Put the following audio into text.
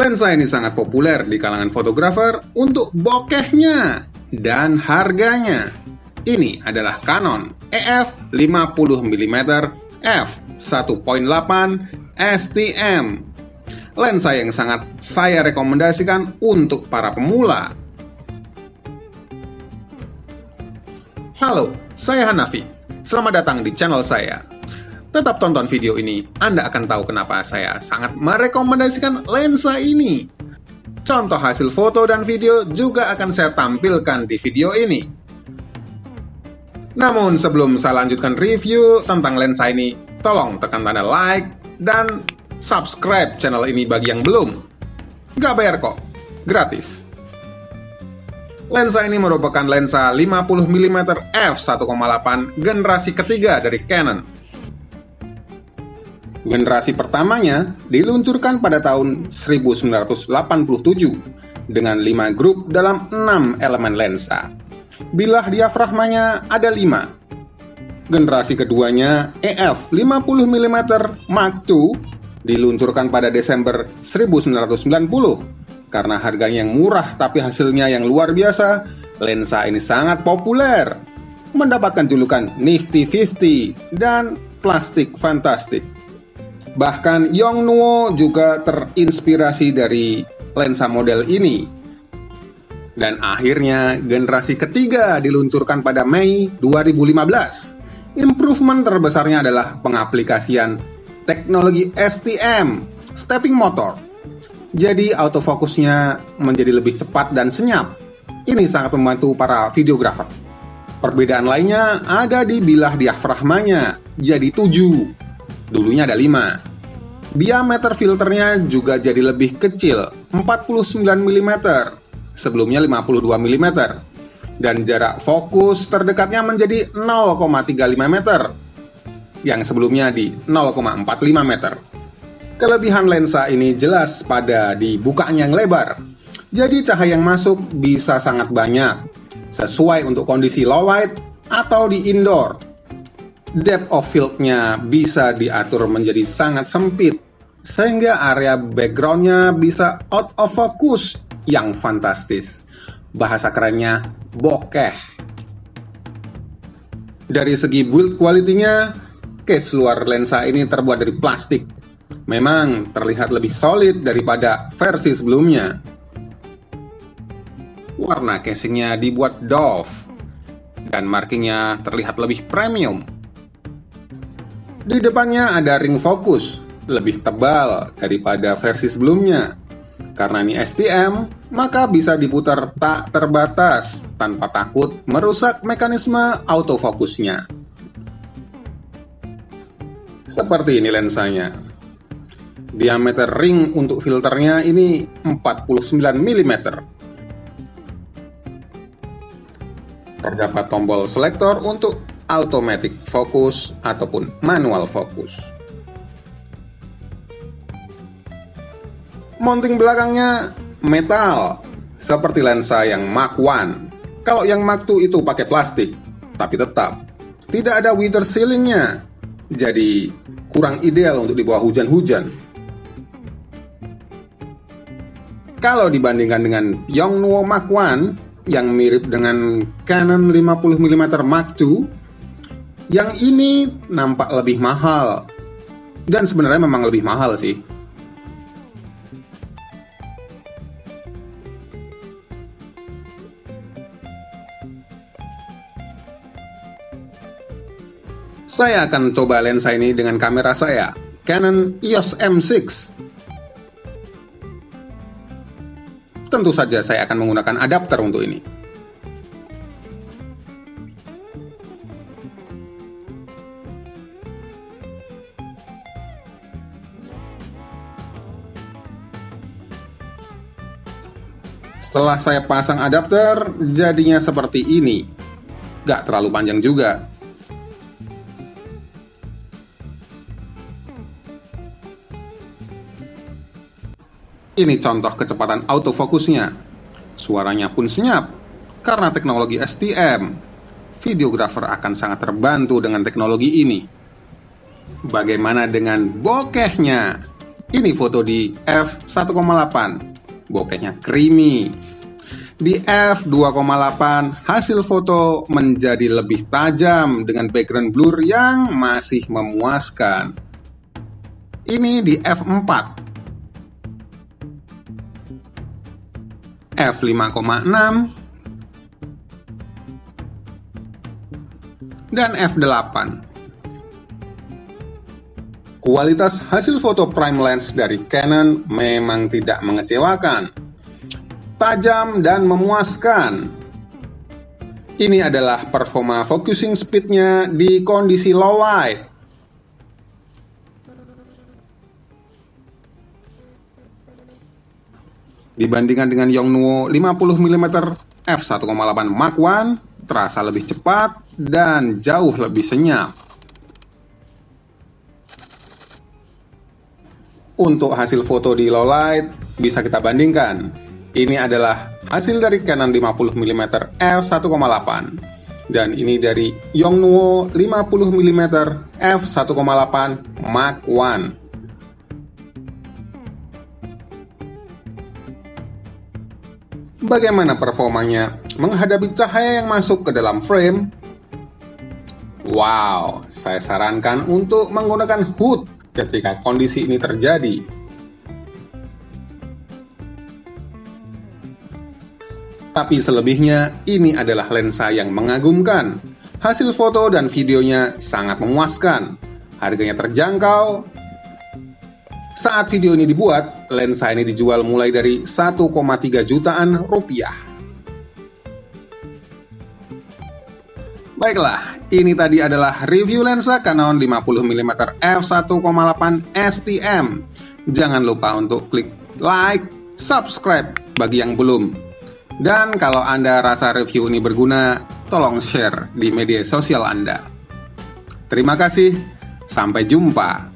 Lensa ini sangat populer di kalangan fotografer untuk bokehnya dan harganya. Ini adalah Canon EF 50mm f1.8 STM. Lensa yang sangat saya rekomendasikan untuk para pemula. Halo, saya Hanafi. Selamat datang di channel saya. Tetap tonton video ini, Anda akan tahu kenapa saya sangat merekomendasikan lensa ini. Contoh hasil foto dan video juga akan saya tampilkan di video ini. Namun sebelum saya lanjutkan review tentang lensa ini, tolong tekan tanda like dan subscribe channel ini bagi yang belum. Gak bayar kok, gratis. Lensa ini merupakan lensa 50mm f1.8 generasi ketiga dari Canon. Generasi pertamanya diluncurkan pada tahun 1987 dengan 5 grup dalam 6 elemen lensa. Bilah diafragmanya ada 5. Generasi keduanya EF 50mm Mark II diluncurkan pada Desember 1990. Karena harganya yang murah tapi hasilnya yang luar biasa, lensa ini sangat populer, mendapatkan julukan Nifty 50 dan Plastic Fantastic. Bahkan Yongnuo juga terinspirasi dari lensa model ini. Dan akhirnya generasi ketiga diluncurkan pada Mei 2015. Improvement terbesarnya adalah pengaplikasian teknologi STM, stepping motor. Jadi autofokusnya menjadi lebih cepat dan senyap. Ini sangat membantu para videografer. Perbedaan lainnya ada di bilah diafragmanya, jadi 7. Dulunya ada 5. Diameter filternya juga jadi lebih kecil, 49mm, sebelumnya 52mm. Dan jarak fokus terdekatnya menjadi 0,35 meter, yang sebelumnya di 0,45 meter. Kelebihan lensa ini jelas pada dibukanya yang lebar. Jadi cahaya yang masuk bisa sangat banyak, sesuai untuk kondisi low light atau di indoor. Depth of field-nya bisa diatur menjadi sangat sempit, sehingga area background-nya bisa out of focus yang fantastis. Bahasa kerennya, bokeh. Dari segi build quality-nya, case luar lensa ini terbuat dari plastik. Memang terlihat lebih solid daripada versi sebelumnya. Warna casingnya dibuat doff, dan markingnya terlihat lebih premium. Di depannya ada ring fokus, lebih tebal daripada versi sebelumnya. Karena ini STM, maka bisa diputar tak terbatas tanpa takut merusak mekanisme autofokusnya. Seperti ini lensanya. Diameter ring untuk filternya ini 49mm. Terdapat tombol selektor untuk automatic focus ataupun manual focus. Mounting belakangnya metal, seperti lensa yang Mark I. Kalau yang Mark II itu pakai plastik, tapi tetap tidak ada weather sealing-nya, jadi kurang ideal untuk di bawah hujan-hujan. Kalau dibandingkan dengan Yongnuo Mark I yang mirip dengan Canon 50mm Mark II, yang ini nampak lebih mahal. Dan sebenarnya memang lebih mahal sih. Saya akan coba lensa ini dengan kamera saya, Canon EOS M6. Tentu saja saya akan menggunakan adapter untuk ini. Setelah saya pasang adapter, jadinya seperti ini. Gak terlalu panjang juga. Ini contoh kecepatan autofokusnya. Suaranya pun senyap. Karena teknologi STM, videografer akan sangat terbantu dengan teknologi ini. Bagaimana dengan bokehnya? Ini foto di f1,8, bokehnya creamy. Di f2,8, hasil foto menjadi lebih tajam dengan background blur yang masih memuaskan. Ini di f4, f5,6, dan f8. Kualitas hasil foto prime lens dari Canon memang tidak mengecewakan. Tajam dan memuaskan. Ini adalah performa focusing speed-nya di kondisi low light. Dibandingkan dengan Yongnuo 50mm f1,8 Mark I, terasa lebih cepat dan jauh lebih senyap. Untuk hasil foto di low light, bisa kita bandingkan. Ini adalah hasil dari Canon 50mm f1,8 dan ini dari Yongnuo 50mm f1,8 Mark I. Bagaimana performanya menghadapi cahaya yang masuk ke dalam frame? Wow, saya sarankan untuk menggunakan HUD ketika kondisi ini terjadi. Tapi selebihnya, ini adalah lensa yang mengagumkan. Hasil foto dan videonya sangat memuaskan. Harganya terjangkau. Saat video ini dibuat, lensa ini dijual mulai dari 1,3 jutaan rupiah. Baiklah, ini tadi adalah review lensa Canon 50mm f1,8 STM. Jangan lupa untuk klik like, subscribe bagi yang belum. Dan kalau Anda rasa review ini berguna, tolong share di media sosial Anda. Terima kasih, sampai jumpa.